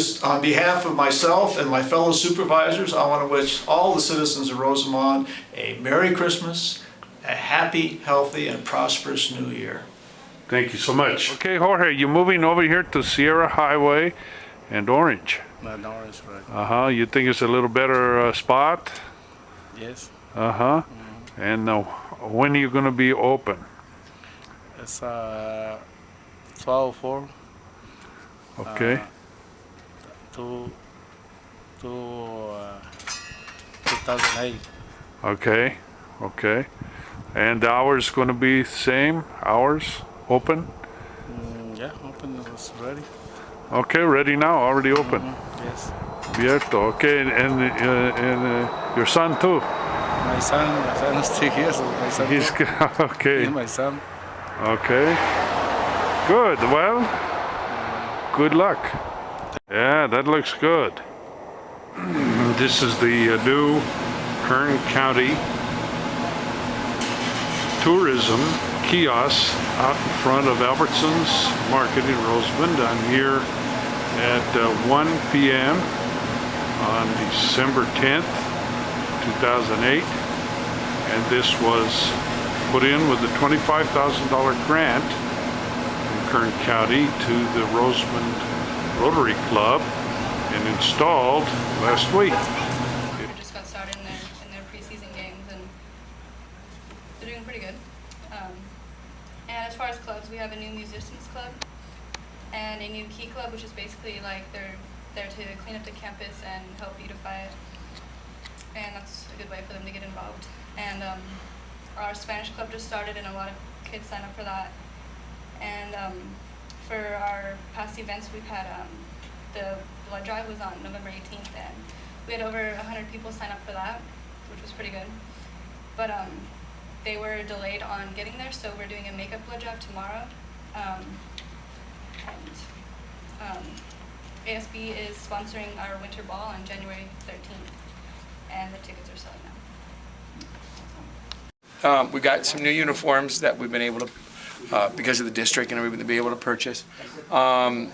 just, on behalf of myself and my fellow supervisors, I want to wish all the citizens of Rosamond a Merry Christmas, a happy, healthy, and prosperous New Year. Thank you so much. Okay, Jorge, you're moving over here to Sierra Highway and Orange. Not Orange, right? Uh-huh. You think it's a little better spot? Yes. Uh-huh. And when are you going to be open? It's 12/4. Okay. To 2008. Okay. Okay. And the hours going to be same hours? Open? Yeah, open. It's ready. Okay, ready now, already open. Yes. Abierto. Okay, and your son too? My son is 3 years old. My son. He's okay. My son. Okay. Good. Well, good luck. Yeah, that looks good. This is the new Kern County tourism kiosk out in front of Albertson's Market in Rosamond. I'm here at 1 p.m. on December 10th, 2008, and this was put in with a $25,000 grant from Kern County to the Rosamond Rotary Club and installed last week. We just got started in their preseason games, and they're doing pretty good. And as far as clubs, we have a new musicians club and a new key club, which is basically like they're there to clean up the campus and help beautify it. And that's a good way for them to get involved. And our Spanish club just started, and a lot of kids signed up for that. And for our past events, we've had the blood drive was on November 18th, and we had over 100 people sign up for that, which was pretty good. But they were delayed on getting there, so we're doing a makeup blood drive tomorrow. ASB is sponsoring our winter ball on January 13th, and the tickets are selling now. We got some new uniforms that we've been able to, because of the district, and we've been able to purchase. The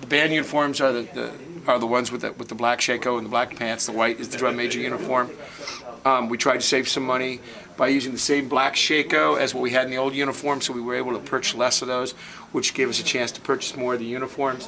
band uniforms are the ones with the black shako and the black pants. The white is the drum major uniform. We tried to save some money by using the same black shako as what we had in the old uniform, so we were able to purchase less of those, which gave us a chance to purchase more of the uniforms.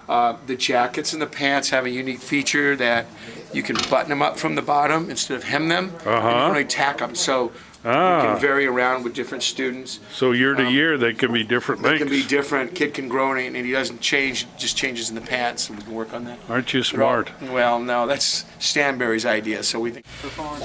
The jackets and the pants have a unique feature that you can button them up from the bottom instead of hem them, and you only tack them. So you can vary around with different students. So year to year, they can be different lengths. It can be different. Kid can grow in it, and he doesn't change, just changes in the pants, and we can work on that. Aren't you smart? Well, no, that's Stanberry's idea. So we think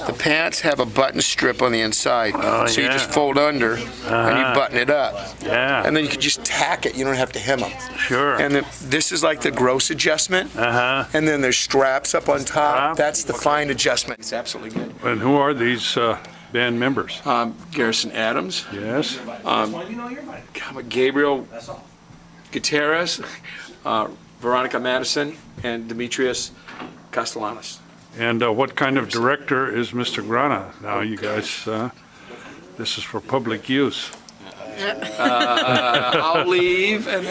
the pants have a button strip on the inside, so you just fold under and you button it up. Yeah. And then you can just tack it. You don't have to hem them. Sure. And then this is like the gross adjustment. And then there's straps up on top. That's the fine adjustment. It's absolutely good. And who are these band members? Garrison Adams. Yes. Gabriel Gutierrez, Veronica Madison, and Demetrius Castellanos. And what kind of director is Mr. Grana? Now, you guys, this is for public use. I'll leave. And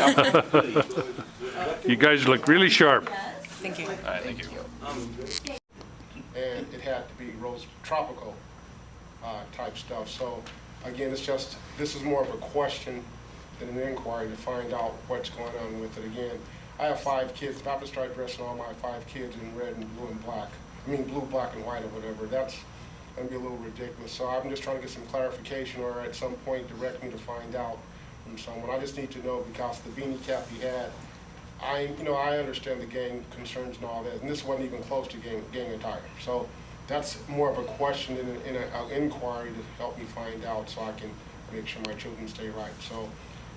You guys look really sharp. Thank you. All right, thank you. And it had to be rose tropical type stuff. So again, this is more of a question than an inquiry to find out what's going on with it. Again, I have 5 kids. If I have to start dressing all my 5 kids in red and blue and black, I mean blue, black, and white or whatever, that's going to be a little ridiculous. So I'm just trying to get some clarification, or at some point direct me to find out from someone. I just need to know, because the beanie cap he had, I understand the gang concerns and all that, and this wasn't even close to gang attire. So that's more of a question than an inquiry to help me find out, so I can make sure my children stay right. So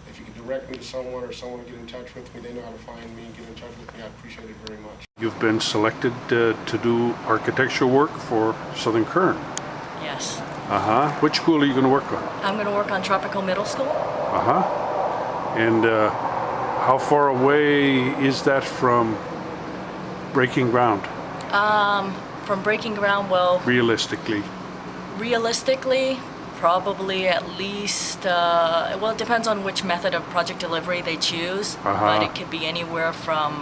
if you could direct me to someone, or someone get in touch with me, they know how to find me and get in touch with me, I appreciate it very much. You've been selected to do architectural work for Southern Kern. Yes. Which school are you going to work on? I'm going to work on Tropical Middle School. And how far away is that from breaking ground? From breaking ground, well, Realistically. Probably at least, well, it depends on which method of project delivery they choose, but it could be anywhere from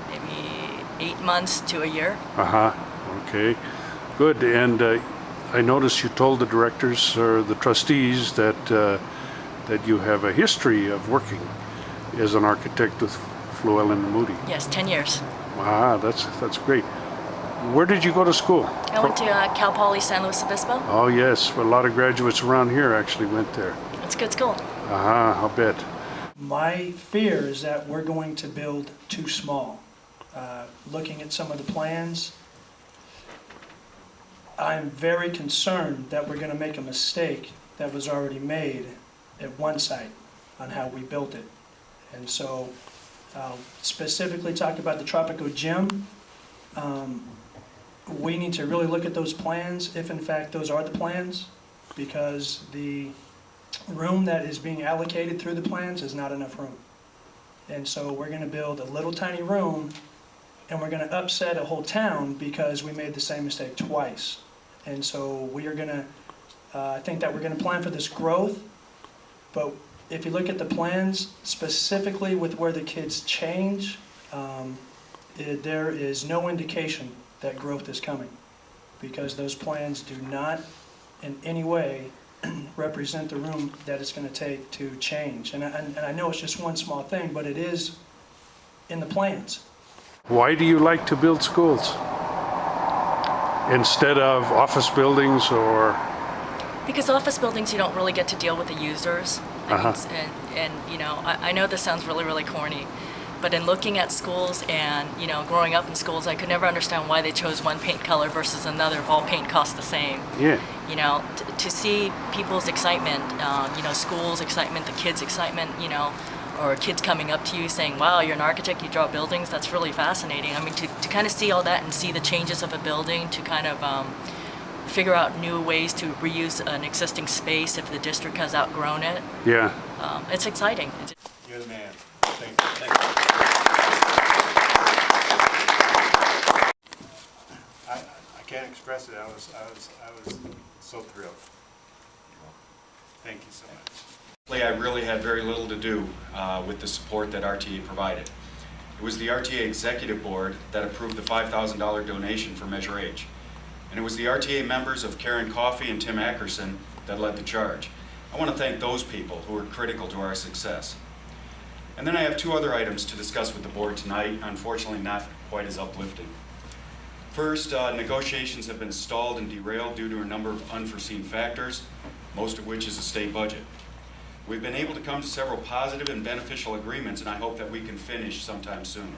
maybe 8 months to a year. Okay, good. And I noticed you told the directors or the trustees that that you have a history of working as an architect with Llewellyn and Moody. Yes, 10 years. That's great. Where did you go to school? I went to Cal Poly San Luis Obispo. Oh yes, a lot of graduates around here actually went there. It's a good school. I'll bet. My fear is that we're going to build too small. Looking at some of the plans, I'm very concerned that we're going to make a mistake that was already made at one site on how we built it. And so, specifically talked about the Tropico Gym. We need to really look at those plans, if in fact those are the plans, because the room that is being allocated through the plans is not enough room. And so we're going to build a little tiny room, and we're going to upset a whole town because we made the same mistake twice. And so we are going to, I think that we're going to plan for this growth, but if you look at the plans, specifically with where the kids change, there is no indication that growth is coming, because those plans do not in any way represent the room that it's going to take to change. And I know it's just one small thing, but it is in the plans. Why do you like to build schools instead of office buildings or? Because office buildings, you don't really get to deal with the users. I mean, and you know, I know this sounds really, really corny, but in looking at schools and, you know, growing up in schools, I could never understand why they chose one paint color versus another if all paint costs the same. Yeah. You know, to see people's excitement, you know, school's excitement, the kids' excitement, you know, or kids coming up to you saying, wow, you're an architect, you draw buildings, that's really fascinating. I mean, to kind of see all that and see the changes of a building, to kind of figure out new ways to reuse an existing space if the district has outgrown it. Yeah. It's exciting. You're the man. Thank you. Thank you. I can't express it. I was so thrilled. Thank you so much. I really had very little to do with the support that RTA provided. It was the RTA Executive Board that approved the $5,000 donation for Measure H. And it was the RTA members of Karen Coffey and Tim Atkerson that led the charge. I want to thank those people who were critical to our success. And then I have two other items to discuss with the board tonight, unfortunately not quite as uplifting. First, negotiations have been stalled and derailed due to a number of unforeseen factors, most of which is the state budget. We've been able to come to several positive and beneficial agreements, and I hope that we can finish sometime soon.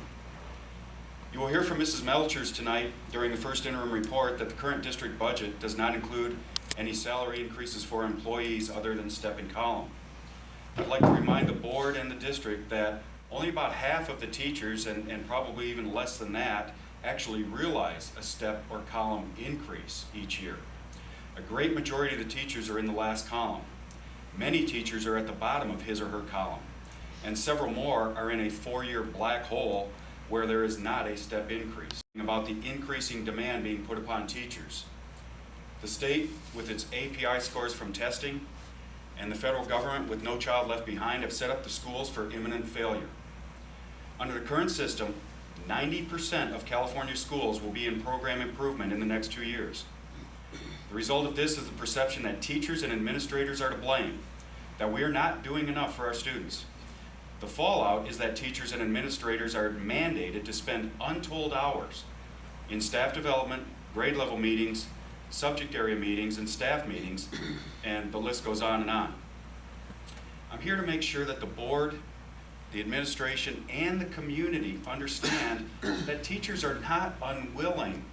You will hear from Mrs. Melchers tonight during the first interim report that the current district budget does not include any salary increases for employees other than step and column. I'd like to remind the board and the district that only about half of the teachers, and probably even less than that, actually realize a step or column increase each year. A great majority of the teachers are in the last column. Many teachers are at the bottom of his or her column, and several more are in a 4-year black hole where there is not a step increase. About the increasing demand being put upon teachers. The state, with its API scores from testing, and the federal government, with No Child Left Behind, have set up the schools for imminent failure. Under the current system, 90% of California schools will be in program improvement in the next 2 years. The result of this is the perception that teachers and administrators are to blame, that we are not doing enough for our students. The fallout is that teachers and administrators are mandated to spend untold hours in staff development, grade level meetings, subject area meetings, and staff meetings, and the list goes on and on. I'm here to make sure that the board, the administration, and the community understand that teachers are not unwilling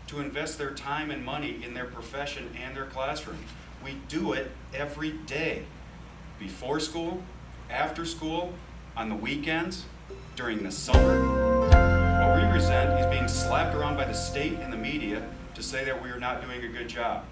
to invest their time and money in their profession and their classroom. We do it every day, before school, after school, on the weekends, during the summer. What we resent is being slapped around by the state and the media to say that we are not doing a good job.